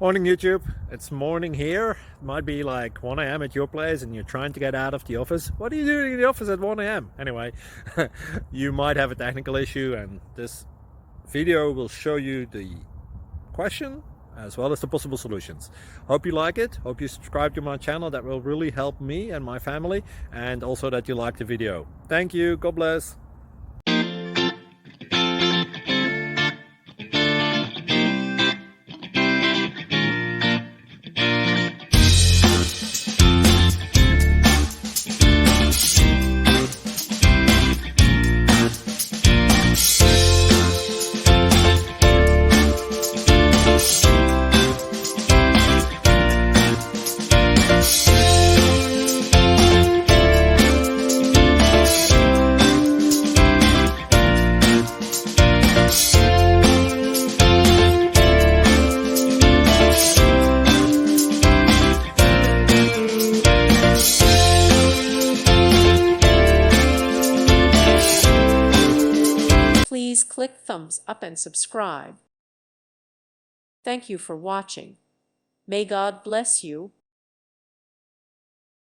Morning YouTube, it's morning here. It might be like 1 a.m. at your place and you're trying to get out of the office. What are you doing in the office at 1 a.m.? Anyway, you might have a technical issue and this video will show you the question as well as the possible solutions. Hope you like it, hope you subscribe to my channel. That will really help me and my family, and also that you like the video. Thank you, God bless. Please click thumbs up and subscribe. Thank you for watching. May God bless you.